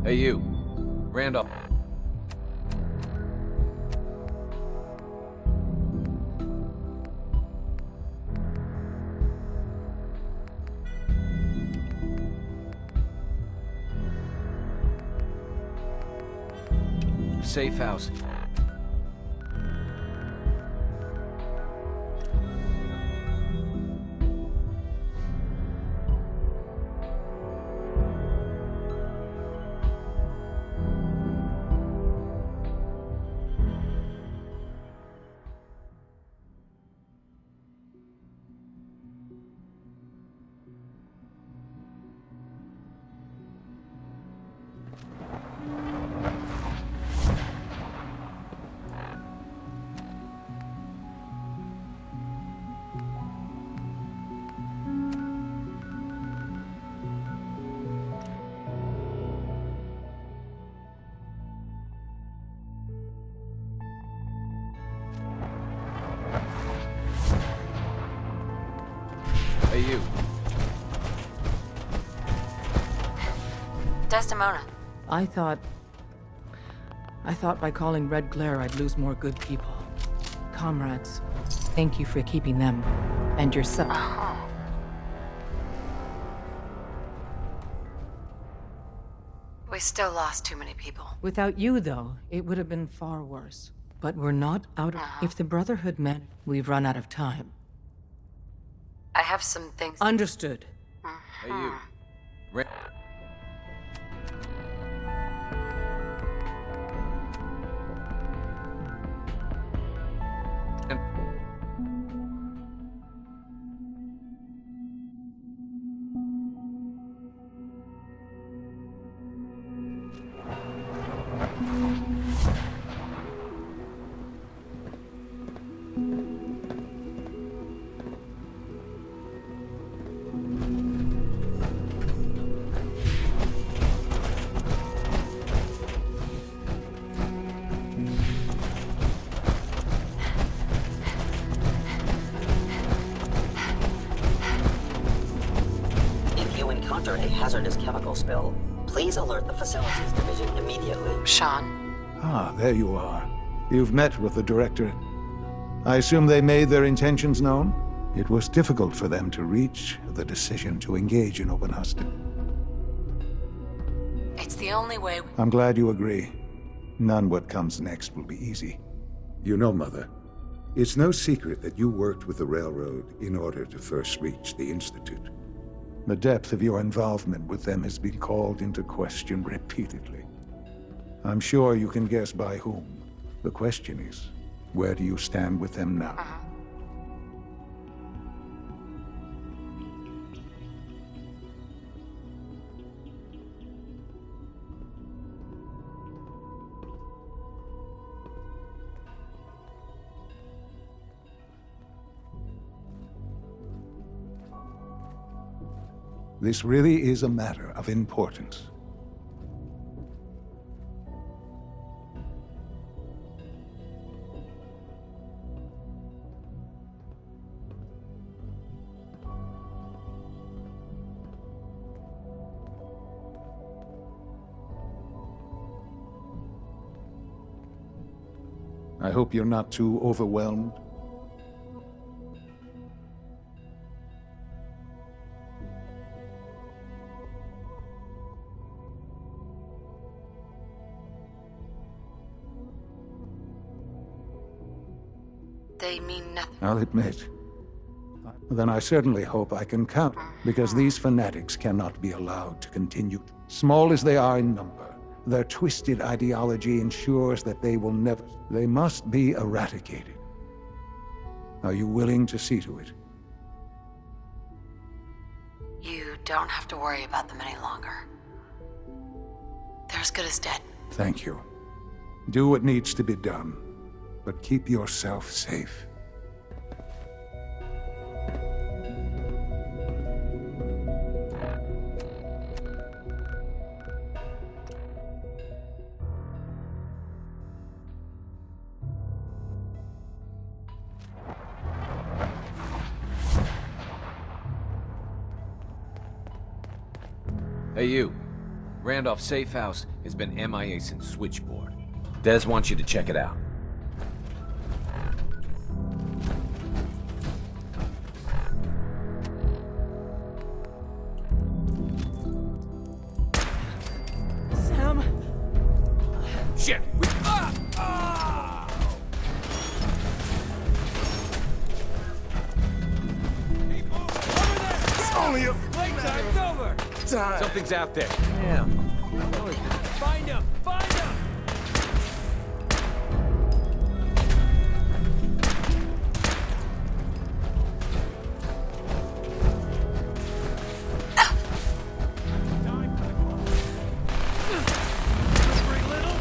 Hey, you. Randolph. Safe house. Hey, you. Desdemona. I thought by calling Red Glare I'd lose more good people. Comrades, thank you for keeping them. And yourself. We still lost too many people. Without you, though, it would have been far worse. But we're not out of... If the Brotherhood meant we've run out of time. I have some things... Understood. Hey, you. A hazardous chemical spill, please alert the Facilities Division immediately. Sean. Ah, there you are. You've met with the Directorate. I assume they made their intentions known? It was difficult for them to reach the decision to engage in open hostility. It's the only way... I'm glad you agree. None what comes next will be easy. You know, Mother, it's no secret that you worked with the Railroad in order to first reach the Institute. The depth of your involvement with them has been called into question repeatedly. I'm sure you can guess by whom. The question is, where do you stand with them now? This really is a matter of importance. I hope you're not too overwhelmed. They mean nothing. I'll admit. Then I certainly hope I can count, because these fanatics cannot be allowed to continue. Small as they are in number, their twisted ideology ensures that they will never... They must be eradicated. Are you willing to see to it? You don't have to worry about them any longer. They're as good as dead. Thank you. Do what needs to be done, but keep yourself safe. Hey, you. Randolph's safe house has been MIA since Switchboard. Des wants you to check it out. Sam! Shit! Only a playtime's over. Time. Something's out there. Damn. Find him! Find him! Slippery little.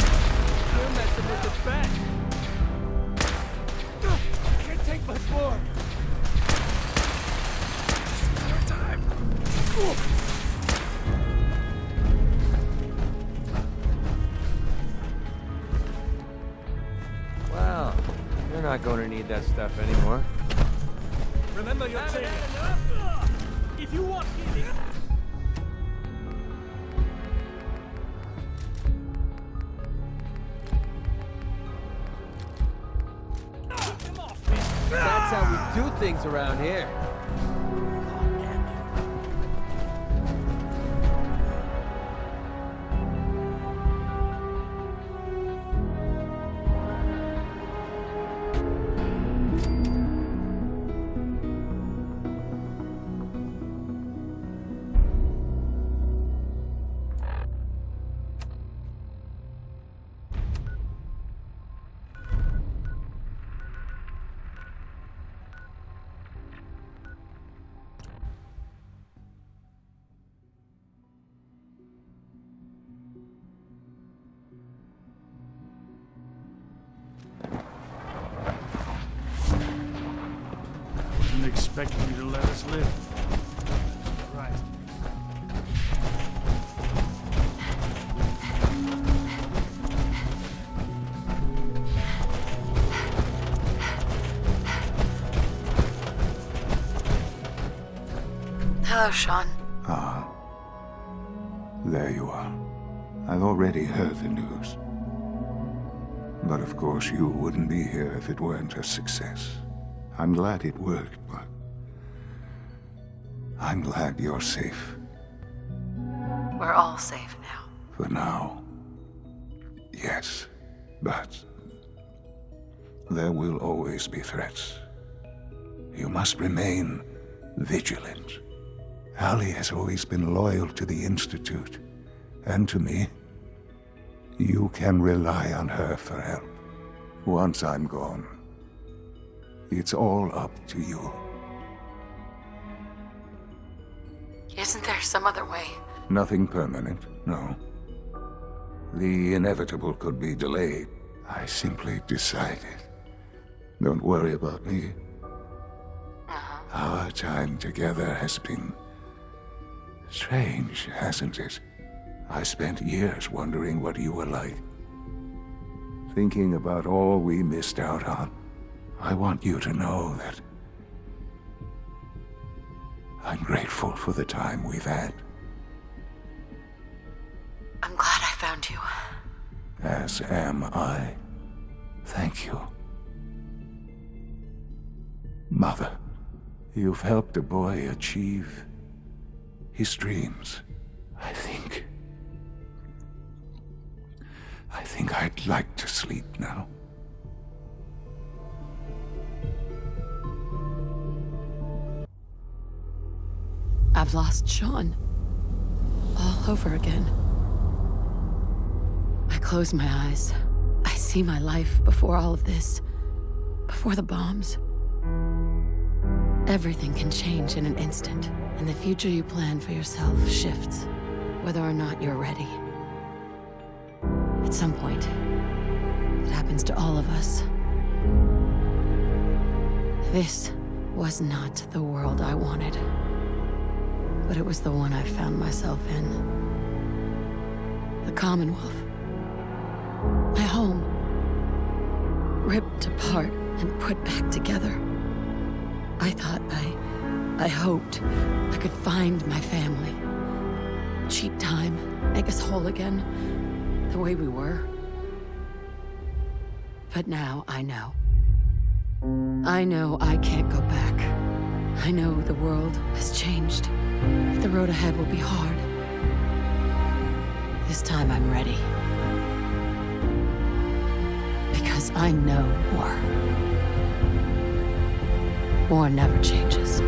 You're messing with the bat. Can't take much more. Just more time. Well, you're not going to need that stuff anymore. Remember your chain. Enough? If you want healing. Come off me. That's how we do things around here. Wasn't expecting you to let us live. Right. Hello, Sean. Ah. There you are. I've already heard the news. But of course you wouldn't be here if it weren't a success. I'm glad it worked, but I'm glad you're safe. We're all safe now. For now. Yes, but there will always be threats. You must remain vigilant. Allie has always been loyal to the Institute, and to me. You can rely on her for help. Once I'm gone, it's all up to you. Isn't there some other way? Nothing permanent, no. The inevitable could be delayed. I simply decided. Don't worry about me. Our time together has been strange, hasn't it? I spent years wondering what you were like. Thinking about all we missed out on. I want you to know that I'm grateful for the time we've had. I'm glad I found you. As am I. Thank you. Mother, you've helped a boy achieve his dreams. I think I'd like to sleep now. I've lost Sean. All over again. I close my eyes. I see my life before all of this. Before the bombs. Everything can change in an instant, and the future you plan for yourself shifts, whether or not you're ready. At some point, it happens to all of us. This was not the world I wanted, but it was the one I found myself in. The Commonwealth. My home. Ripped apart and put back together. I thought I hoped I could find my family. Cheap time, make us whole again, the way we were. But now I know. I know I can't go back. I know the world has changed. The road ahead will be hard. This time I'm ready. Because I know war. War never changes.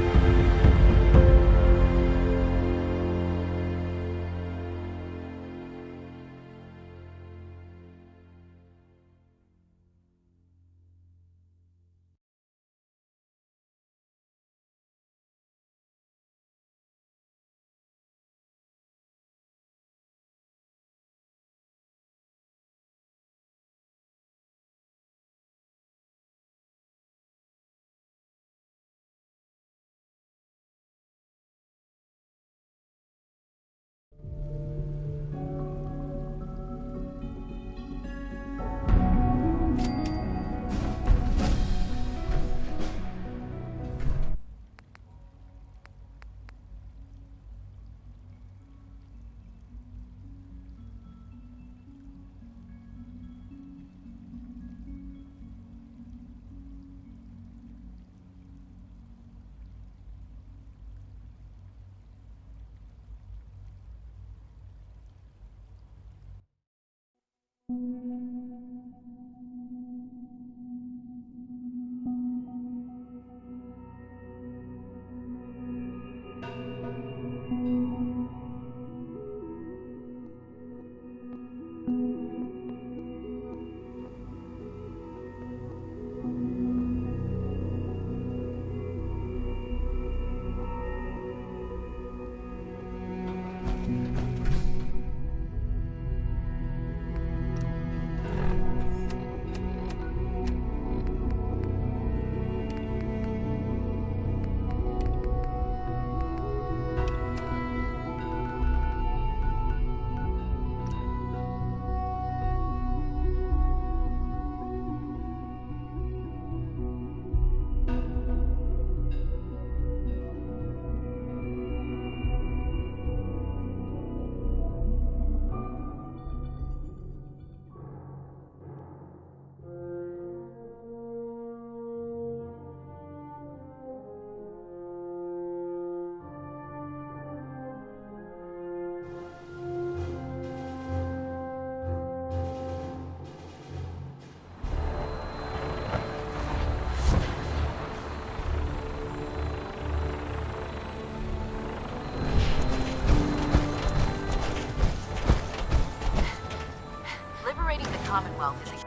Commonwealth is a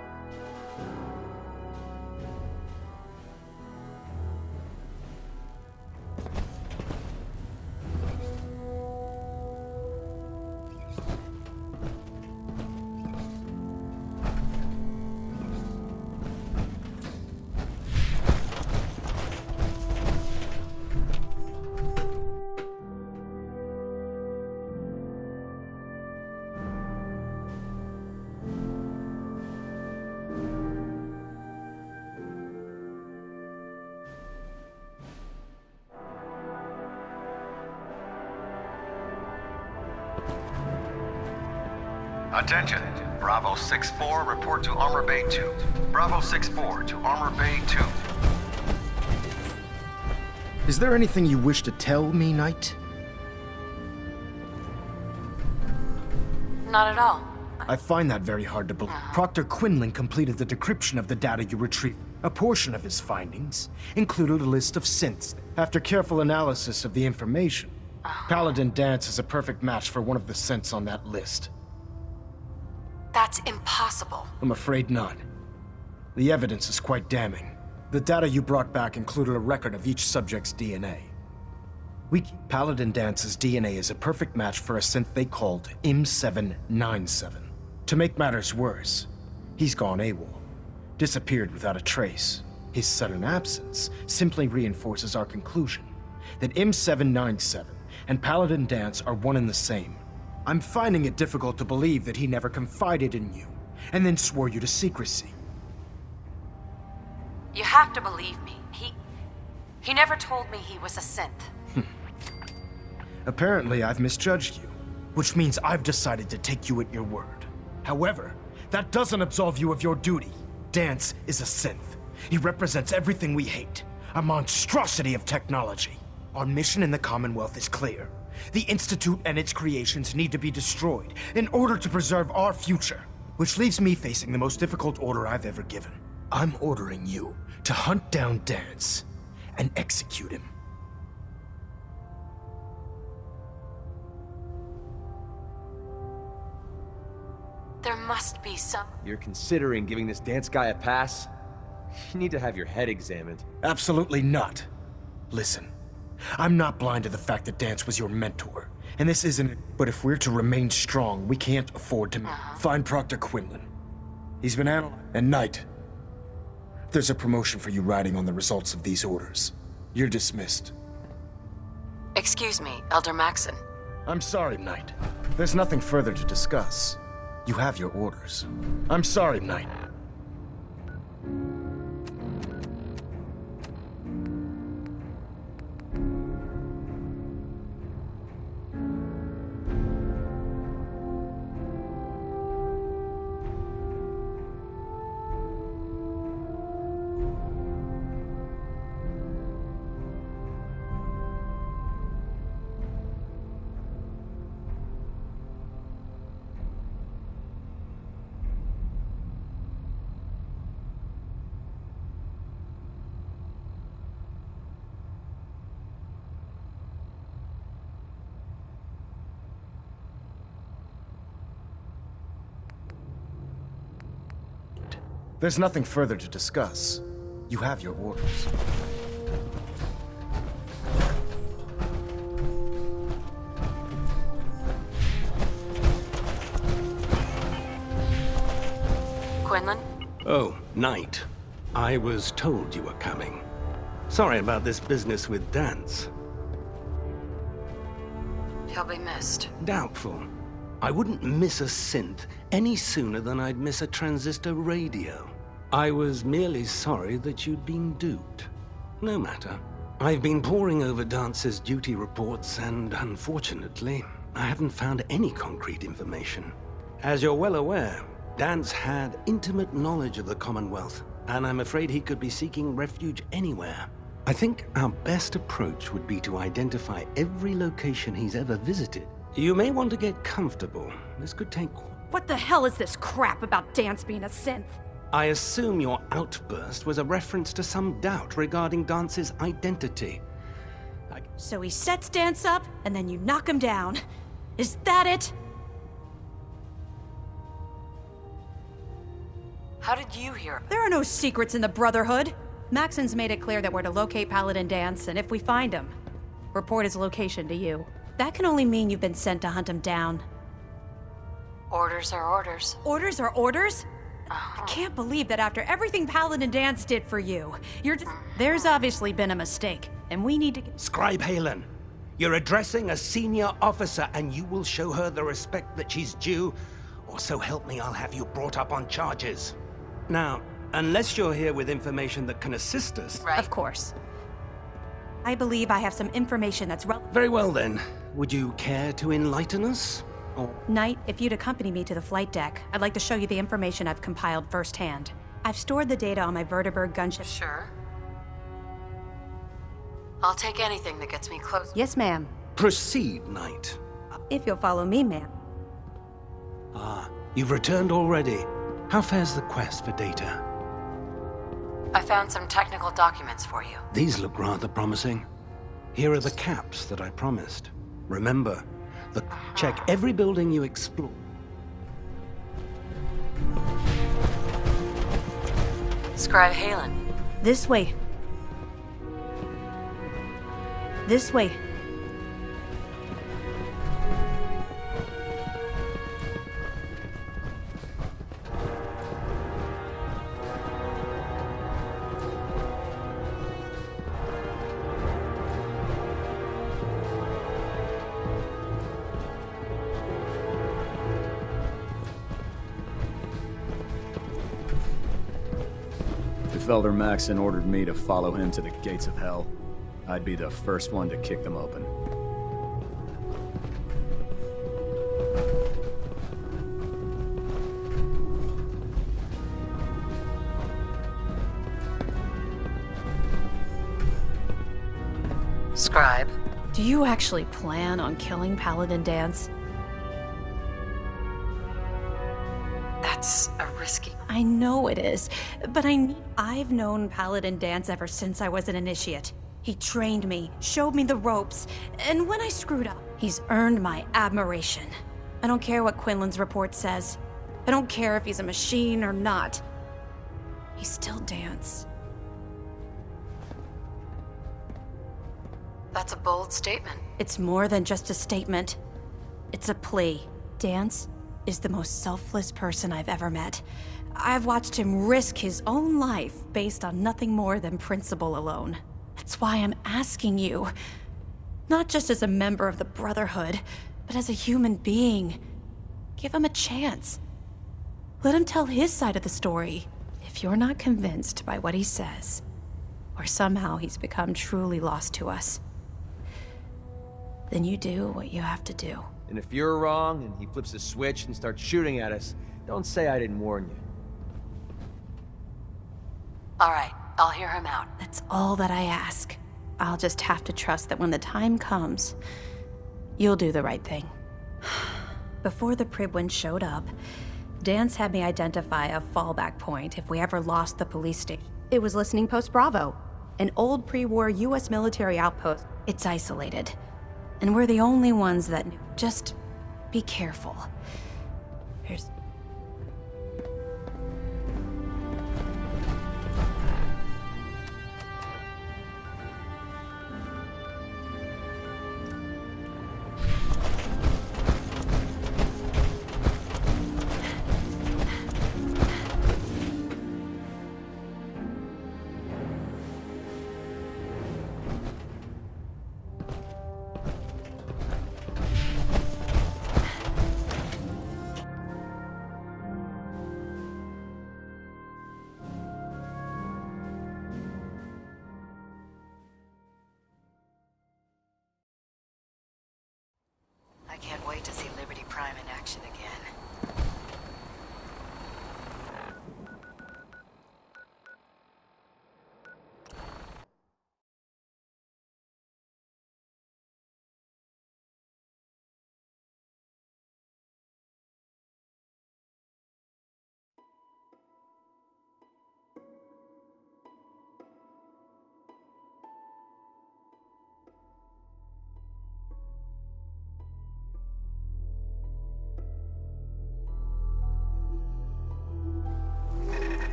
Attention, Bravo 6-4, report to Armor Bay 2. Bravo 6-4 to Armor Bay 2. Is there anything you wish to tell me, Knight? Not at all. I find that very hard to believe. Proctor Quinlan completed the decryption of the data you retrieved. A portion of his findings included a list of synths. After careful analysis of the information, Paladin Danse is a perfect match for one of the synths on that list. That's impossible. I'm afraid not. The evidence is quite damning. The data you brought back included a record of each subject's DNA. Paladin Danse's DNA is a perfect match for a synth they called M797. To make matters worse, he's gone AWOL, disappeared without a trace. His sudden absence simply reinforces our conclusion that M797 and Paladin Danse are one and the same. I'm finding it difficult to believe that he never confided in you, and then swore you to secrecy. You have to believe me. He never told me he was a synth. Apparently, I've misjudged you. which means I've decided to take you at your word. However, that doesn't absolve you of your duty. Danse is a synth. He represents everything we hate, a monstrosity of technology. Our mission in the Commonwealth is clear. The Institute and its creations need to be destroyed in order to preserve our future, which leaves me facing the most difficult order I've ever given. I'm ordering you to hunt down Danse and execute him. There must be some... You're considering giving this Danse guy a pass? You need to have your head examined. Absolutely not. Listen, I'm not blind to the fact that Danse was your mentor, and this isn't... But if we're to remain strong, we can't afford to... Find Proctor Quinlan. He's been analyzed. And Knight, there's a promotion for you riding on the results of these orders. You're dismissed. Excuse me, Elder Maxon. I'm sorry, Knight. There's nothing further to discuss. You have your orders. I'm sorry, Knight. There's nothing further to discuss. You have your orders. Quinlan? Oh, Knight. I was told you were coming. Sorry about this business with Danse. He'll be missed. Doubtful. I wouldn't miss a synth any sooner than I'd miss a transistor radio. I was merely sorry that you'd been duped. No matter. I've been poring over Dance's duty reports, and unfortunately, I haven't found any concrete information. As you're well aware, Danse had intimate knowledge of the Commonwealth, and I'm afraid he could be seeking refuge anywhere. I think our best approach would be to identify every location he's ever visited. You may want to get comfortable. This could take... What the hell is this crap about Danse being a synth? I assume your outburst was a reference to some doubt regarding Dance's identity. So he sets Danse up, and then you knock him down. Is that it? How did you hear? There are no secrets in the Brotherhood. Maxon's made it clear that we're to locate Paladin Danse, and if we find him, report his location to you. That can only mean you've been sent to hunt him down. Orders are orders. Orders are orders? I can't believe that after everything Paladin Danse did for you, you're just... There's obviously been a mistake, and we need to get... Scribe Haylen, you're addressing a senior officer, and you will show her the respect that she's due, or so help me, I'll have you brought up on charges. Now, unless you're here with information that can assist us... Right. Of course. I believe I have some information that's relevant. Very well then. Would you care to enlighten us? Or... Knight, if you'd accompany me to the flight deck, I'd like to show you the information I've compiled firsthand. I've stored the data on my Vertibird gunship. Sure. I'll take anything that gets me close. Yes, ma'am. Proceed, Knight. If you'll follow me, ma'am. Ah, you've returned already. How fares the quest for data? I found some technical documents for you. These look rather promising. Here are the caps that I promised. Remember, check every building you explore. Scribe Haylen. This way. This way. If Elder Maxon ordered me to follow him to the gates of hell, I'd be the first one to kick them open. Scribe. Do you actually plan on killing Paladin Danse? That's a risky... I know it is, but I've known Paladin Danse ever since I was an initiate. He trained me, showed me the ropes, and when I screwed up, he's earned my admiration. I don't care what Quinlan's report says. I don't care if he's a machine or not. He's still Danse. That's a bold statement. It's more than just a statement. It's a plea. Danse is the most selfless person I've ever met. I've watched him risk his own life based on nothing more than principle alone. That's why I'm asking you. Not just as a member of the Brotherhood, but as a human being. Give him a chance. Let him tell his side of the story. If you're not convinced by what he says, or somehow he's become truly lost to us, then you do what you have to do. And if you're wrong and he flips a switch and starts shooting at us, don't say I didn't warn you. All right, I'll hear him out. That's all that I ask. I'll just have to trust that when the time comes, you'll do the right thing. Before the Pribwin showed up, Danse had me identify a fallback point if we ever lost the police station. It was Listening Post Bravo, an old pre-war US military outpost. It's isolated, and we're the only ones that knew. Just be careful. Here's... I can't wait to see Liberty Prime in action again.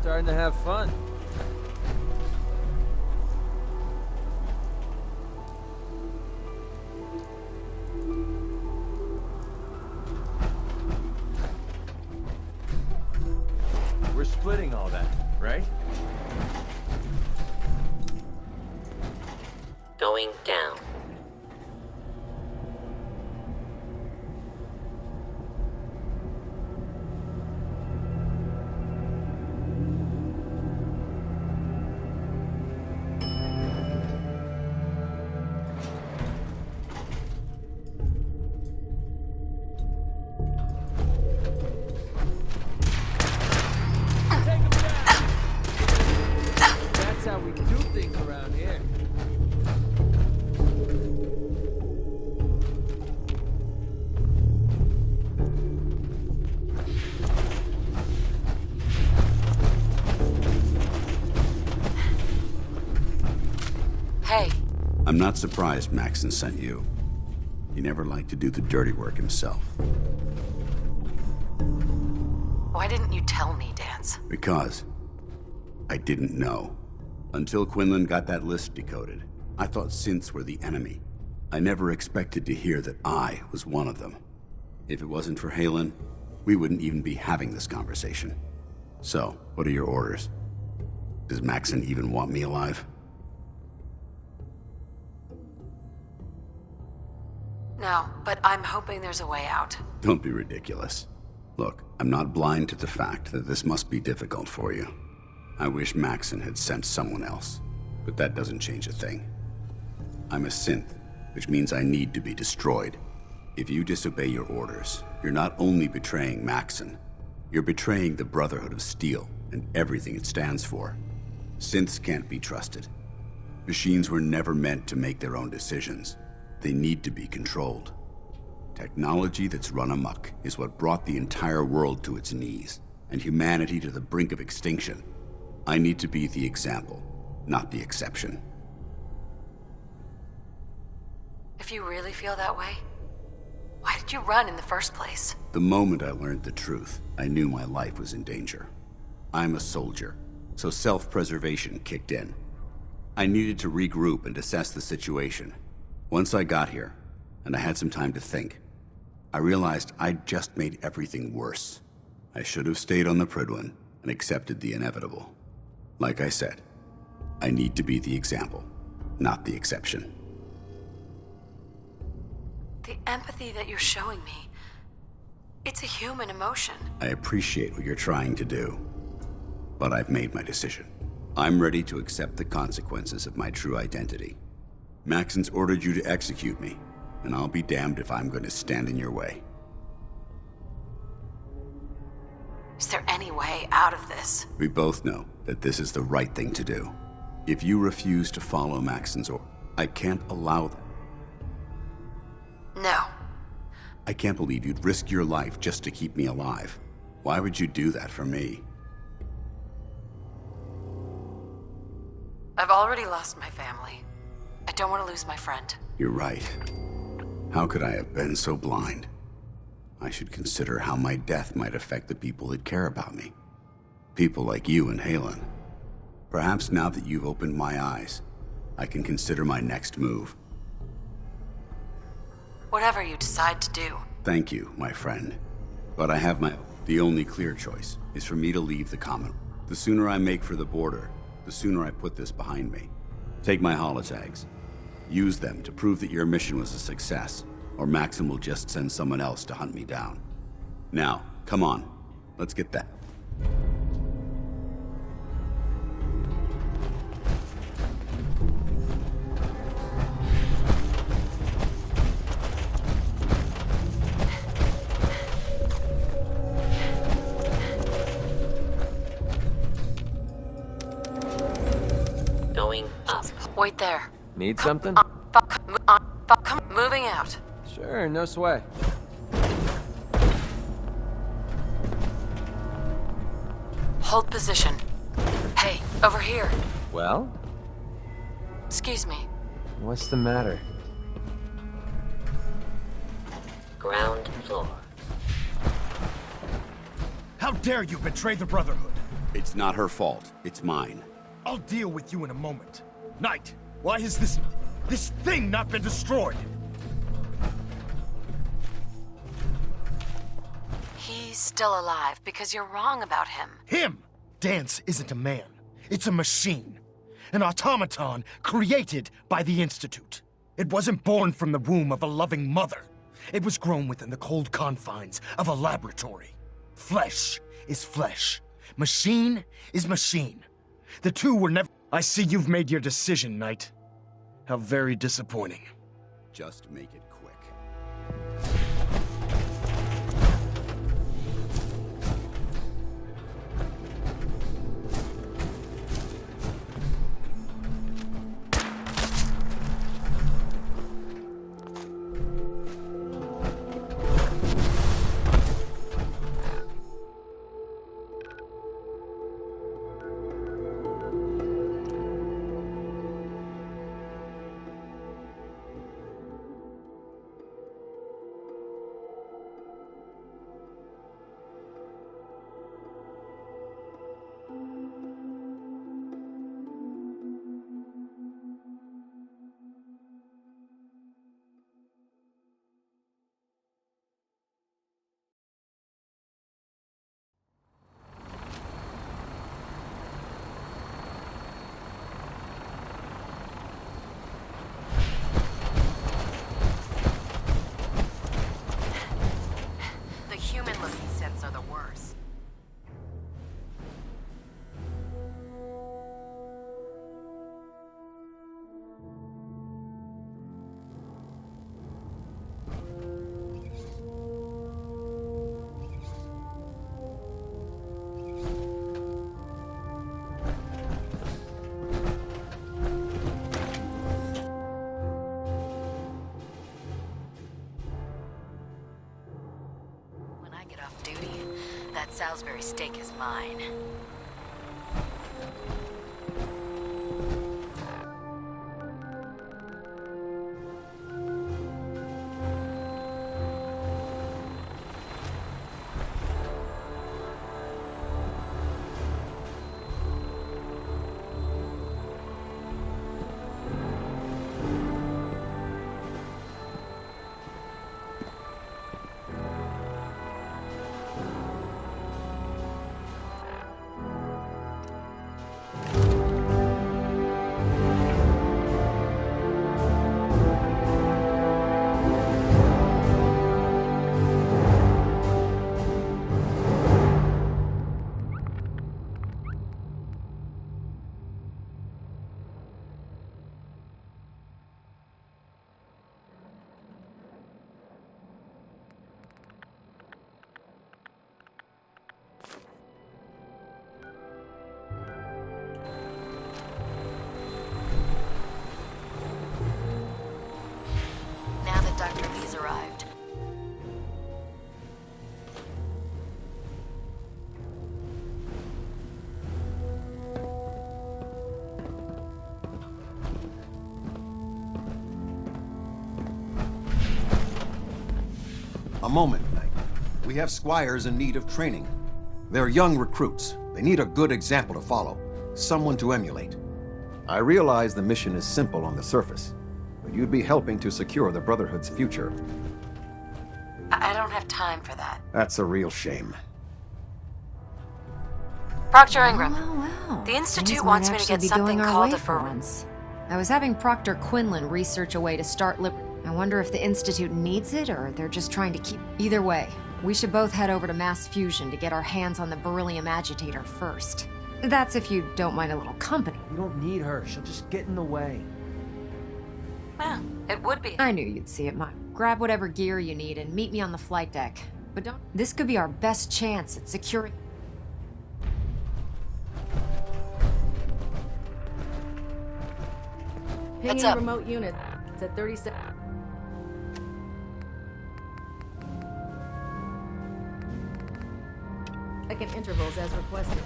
Starting to have fun. We're splitting all that, right? Going down. I'm not surprised Maxson sent you. He never liked to do the dirty work himself. Why didn't you tell me, Danse? Because I didn't know. Until Quinlan got that list decoded, I thought synths were the enemy. I never expected to hear that I was one of them. If it wasn't for Haylen, we wouldn't even be having this conversation. So, what are your orders? Does Maxson even want me alive? No, but I'm hoping there's a way out. Don't be ridiculous. Look, I'm not blind to the fact that this must be difficult for you. I wish Maxson had sent someone else, but that doesn't change a thing. I'm a synth, which means I need to be destroyed. If you disobey your orders, you're not only betraying Maxson, You're betraying the Brotherhood of Steel and everything it stands for. Synths can't be trusted. Machines were never meant to make their own decisions. They need to be controlled. Technology that's run amok is what brought the entire world to its knees, and humanity to the brink of extinction. I need to be the example, not the exception. If you really feel that way, why did you run in the first place? The moment I learned the truth, I knew my life was in danger. I'm a soldier, so self-preservation kicked in. I needed to regroup and assess the situation. Once I got here, and I had some time to think, I realized I'd just made everything worse. I should have stayed on the Prydwen and accepted the inevitable. Like I said, I need to be the example, not the exception. The empathy that you're showing me, it's a human emotion. I appreciate what you're trying to do, but I've made my decision. I'm ready to accept the consequences of my true identity. Maxon's ordered you to execute me, and I'll be damned if I'm going to stand in your way. Is there any way out of this? We both know that this is the right thing to do. If you refuse to follow Maxon's order, I can't allow that. No. I can't believe you'd risk your life just to keep me alive. Why would you do that for me? I've already lost my family. I don't want to lose my friend. You're right. How could I have been so blind? I should consider how my death might affect the people that care about me. People like you and Haylen. Perhaps now that you've opened my eyes, I can consider my next move. Whatever you decide to do. Thank you, my friend. But I have my... The only clear choice is for me to leave the Commonwealth. The sooner I make for the border, the sooner I put this behind me. Take my holotags. Use them to prove that your mission was a success, or Maxon will just send someone else to hunt me down. Now, come on. Let's get that. Going up. Wait there. Need something? Moving out. Sure, no sweat. Hold position. Hey, over here. Well? Excuse me. What's the matter? Ground floor. How dare you betray the Brotherhood? It's not her fault. It's mine. I'll deal with you in a moment. Knight, why has this thing not been destroyed? He's still alive because you're wrong about him. Him! Dance isn't a man. It's a machine. An automaton created by the Institute. It wasn't born from the womb of a loving mother. It was grown within the cold confines of a laboratory. Flesh is flesh. Machine is machine. The two were never... I see you've made your decision, Knight. How very disappointing. Just make it quick. duty. That Salisbury steak is mine. Dr. Lee's arrived. A moment, Knight. We have squires in need of training. They're young recruits. They need a good example to follow, someone to emulate. I realize the mission is simple on the surface, but you'd be helping to secure the Brotherhood's future. I don't have time for that. That's a real shame. Proctor Ingram. Well. The Institute Things wants might me to get actually be something going our called way a for once. I was having Proctor Quinlan research a way to start I wonder if the Institute needs it, or they're just trying to keep... Either way, we should both head over to Mass Fusion to get our hands on the beryllium agitator first. That's if you don't mind a little company. You don't need her. She'll just get in the way. Well, it would be. I knew you'd see it, Mike. Grab whatever gear you need and meet me on the flight deck. But don't... This could be our best chance at securing... What's up? Remote unit. It's at 37. Second intervals as requested.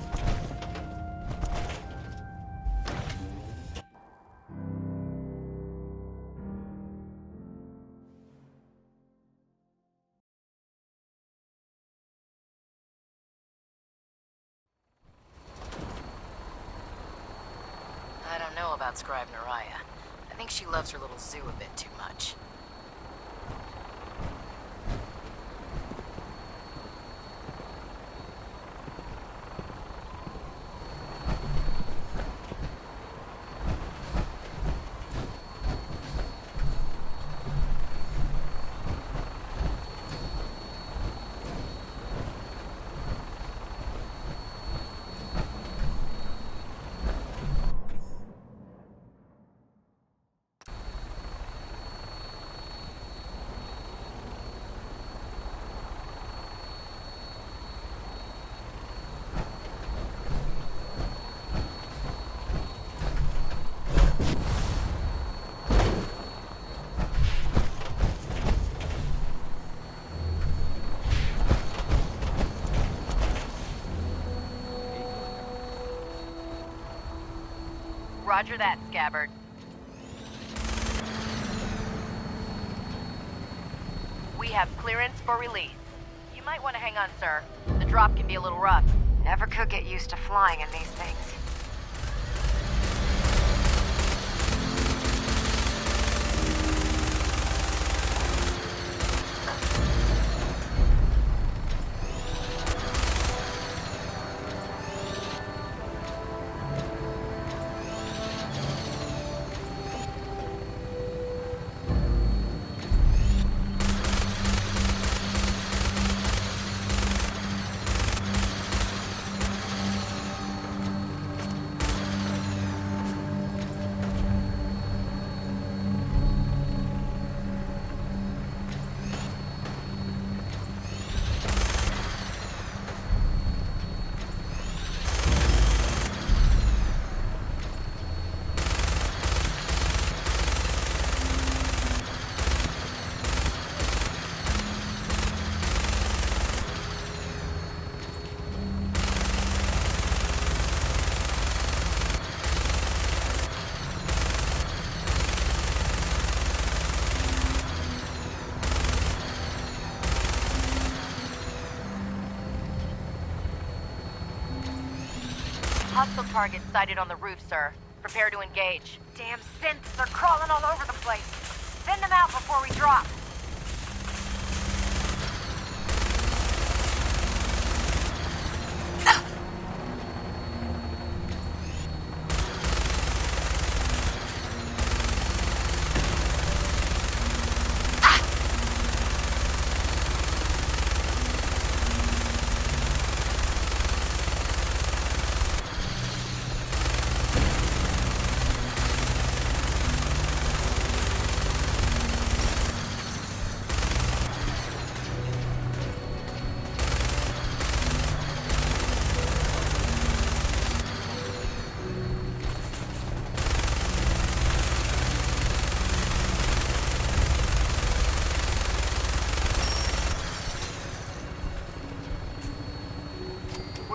I don't know about Scribe Naraya. I think she loves her little zoo a bit too much. Roger that, Scabbard. We have clearance for release. You might want to hang on, sir. The drop can be a little rough. Never could get used to flying in these things. hostile targets sighted on the roof, sir. Prepare to engage. Damn synths, they're crawling all over the place. Send them out before we drop.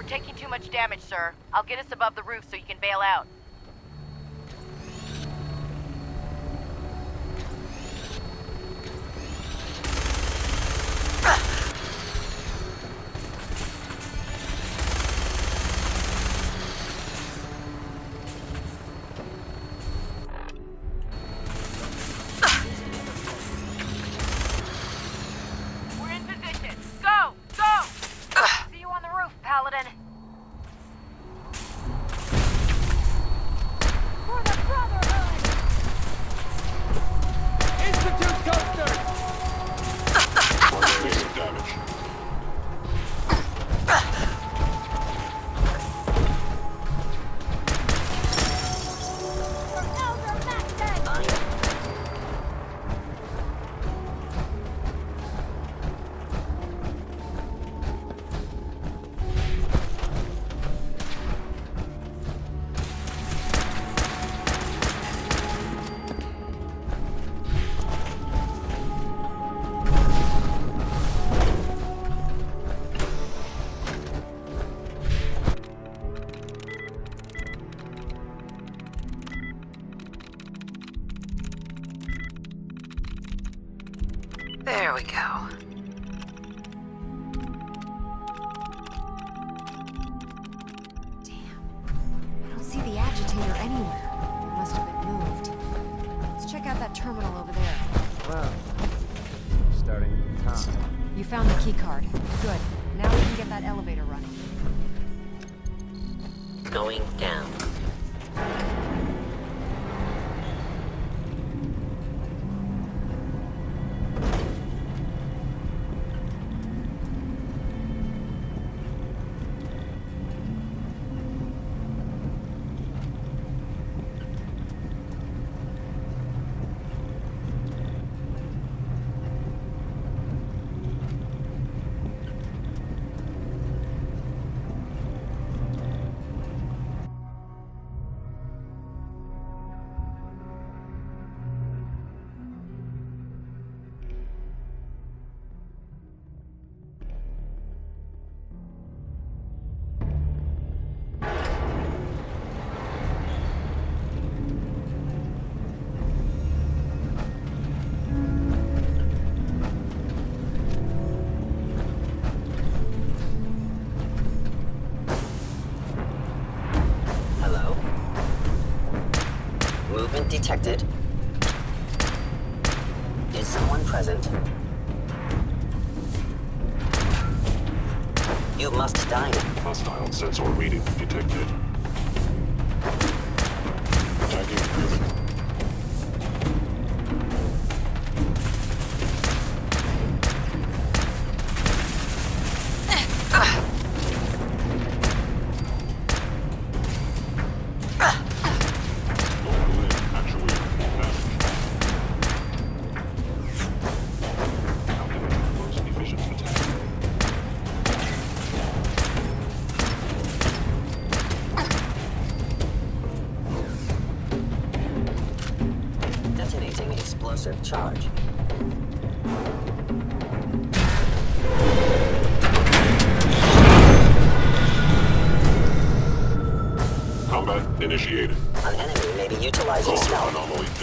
Taking too much damage, sir. I'll get us above the roof so you can bail out. We're in position. Go! Go! See you on the roof, Paladin. For the Brotherhood! Institute Coaster! One basic damage. There we go. I don't see the agitator anywhere. It must have been moved. Let's check out that terminal over there. Well, starting time. You found the key card. Good. Now we can get that elevator running. Going down. Movement detected. Is someone present? You must dine. Hostile sensor reading detected. Tagging proven. Explosive charge. Combat initiated. An enemy may be utilizing stealth.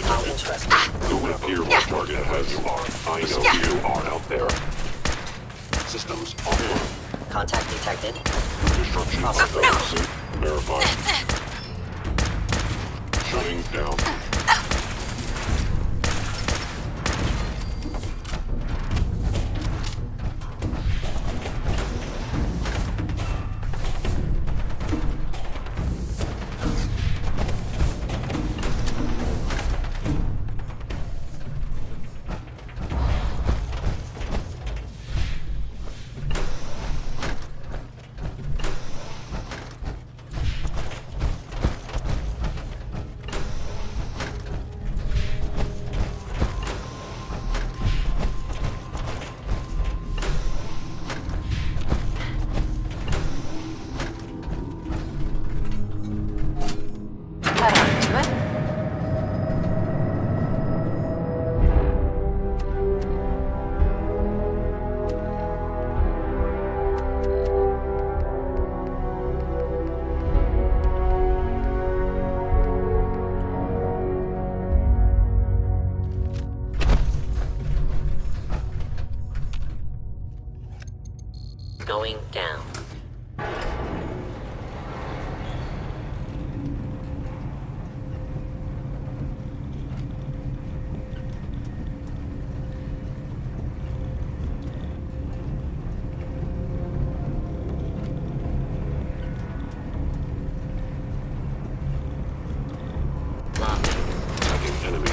How interesting. You will appear on target as you are. I know you are out there. Systems offline. Contact detected. Destruction of the suit. Verified. Shutting down. Going down. Tracking enemy.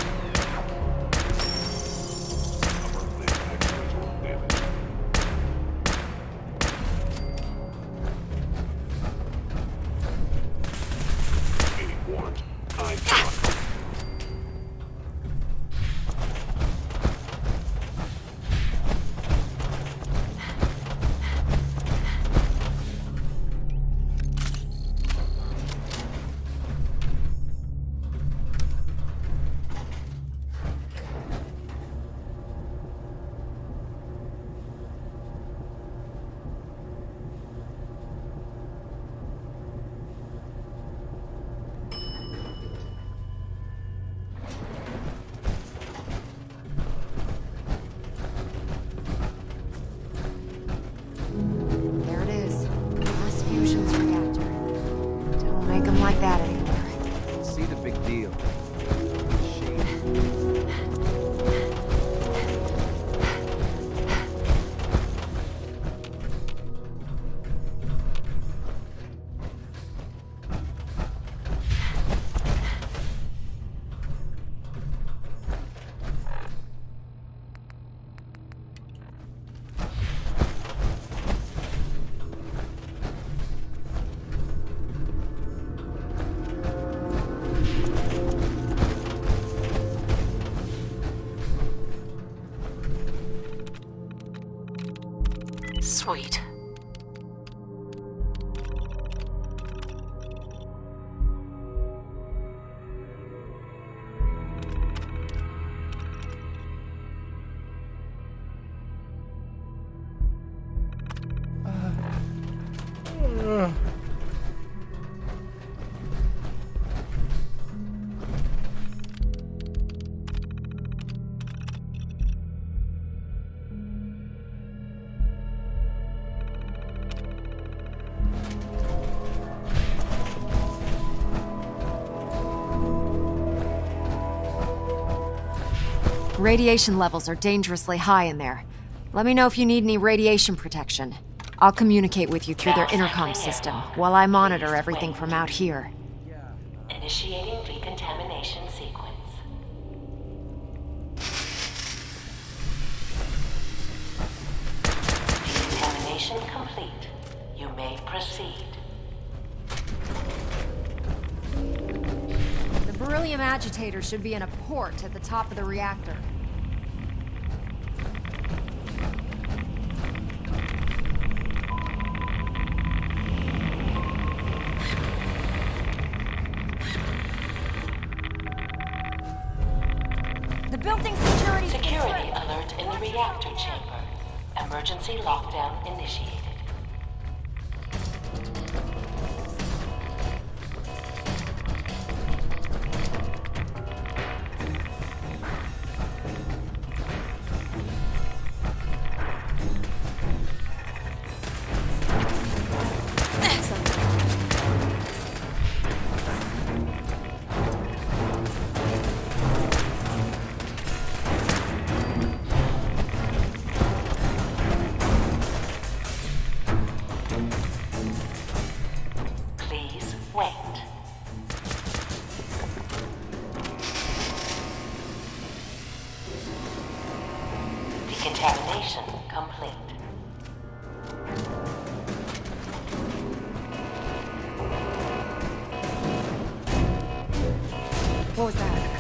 There it is. Mass fusion's reactor. Don't make them like that anymore. See the big deal. Sweet. Radiation levels are dangerously high in there. Let me know if you need any radiation protection. I'll communicate with you through their intercom system while I monitor everything from out here. Initiating decontamination sequence. Decontamination complete. You may proceed. The beryllium agitator should be in a port at the top of the reactor. The building security alert in the reactor chamber. Emergency lockdown initiated. Decontamination complete. What was that?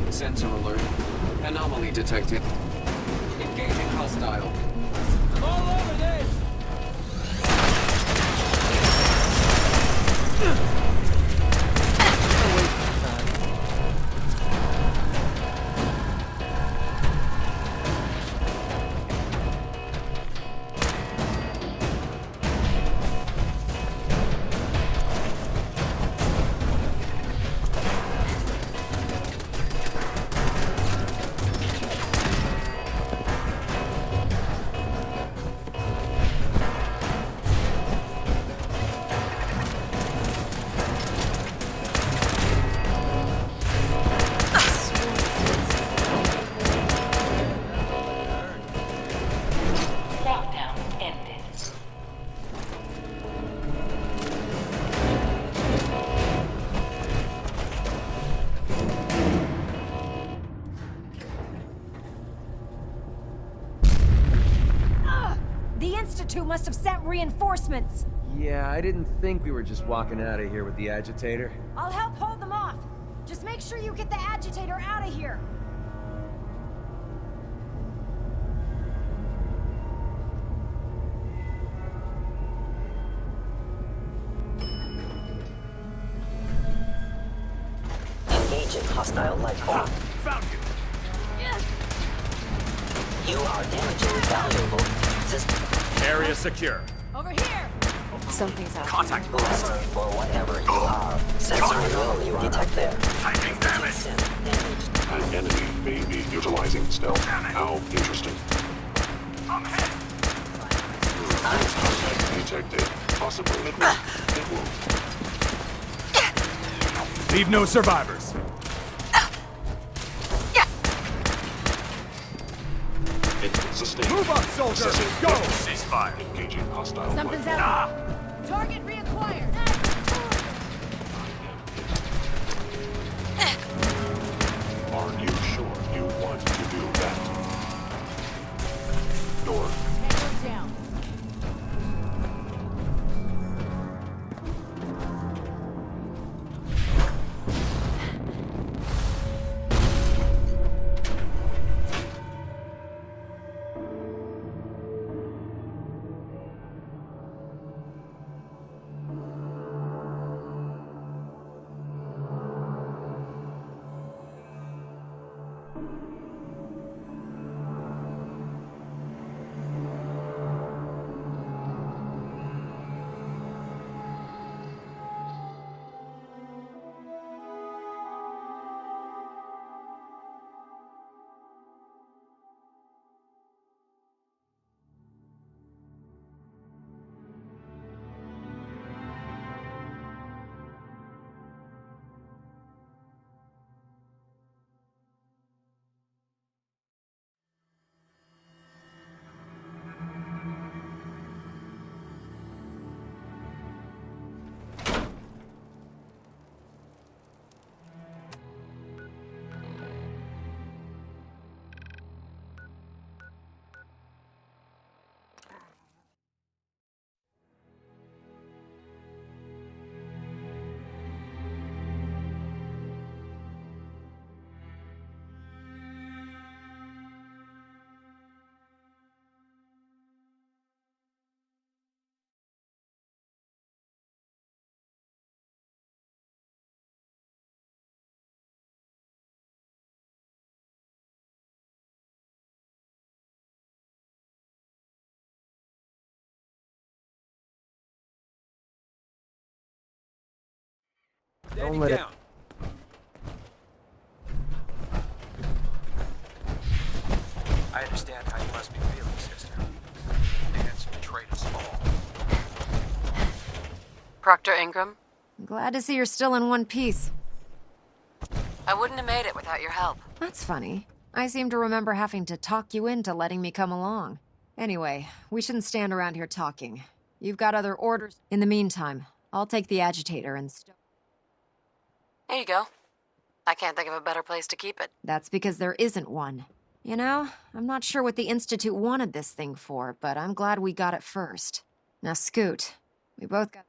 Sensor alert. Anomaly detected. Engaging hostile. I'm all over this! Lockdown ended. The Institute must have sent reinforcements. Yeah, I didn't think we were just walking out of here with the agitator. I'll help hold them off. Just make sure you get the agitator out of here. Engaging hostile life form. Found you! You are damaging valuable system. Area secure. Over here! Something's out. Contact Whoever or whatever you are, sensor will you detect there. Taking damage. An enemy may be utilizing stealth. How interesting. I'm hit. Contact detected. Possible hit. Leave no survivors. Sustained. Move up, soldier! Assessing Go! weapons. Ceasefire. Engaging hostile. Something's life. out. Target reacquired. Are you sure you want to do that? Door. Tango's down. Don't let down. I understand how you must be feeling, sister. Dan's betrayed us all. Proctor Ingram, Glad to see you're still in one piece. I wouldn't have made it without your help. That's funny. I seem to remember having to talk you into letting me come along. Anyway, we shouldn't stand around here talking. You've got other orders. In the meantime, I'll take the agitator and There you go. I can't think of a better place to keep it. That's because there isn't one. You know, I'm not sure what the Institute wanted this thing for, but I'm glad we got it first. Now, Scoot, we both got...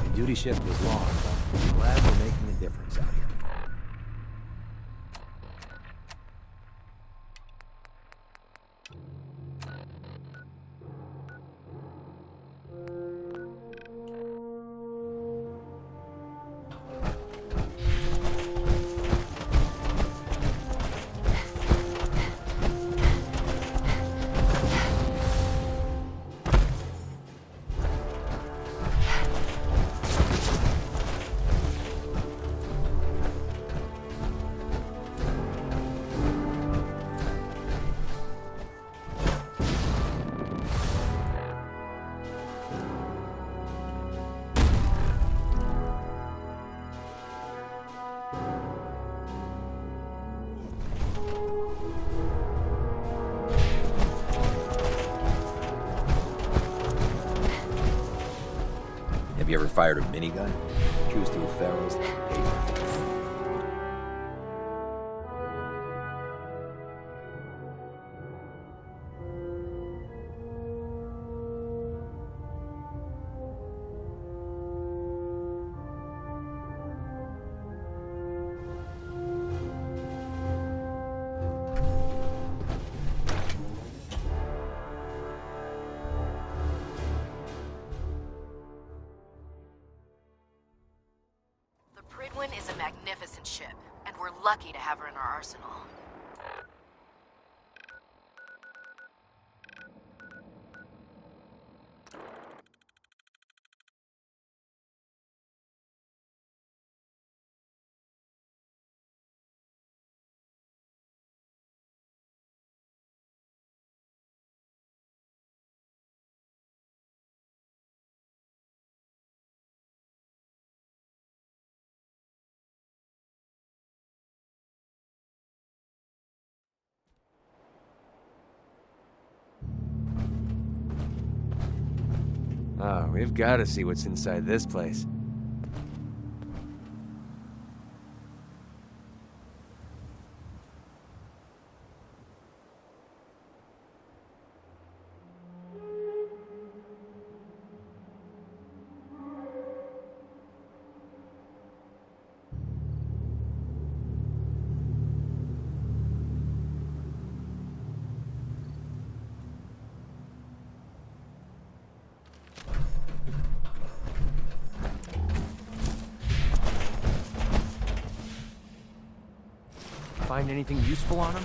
The duty shift was long, but I'm glad we're making a difference out here. Have you ever fired a minigun? Cruise through Ferals? Prydwen is a magnificent ship, and we're lucky to have her in our arsenal. Oh, we've got to see what's inside this place. Find anything useful on him?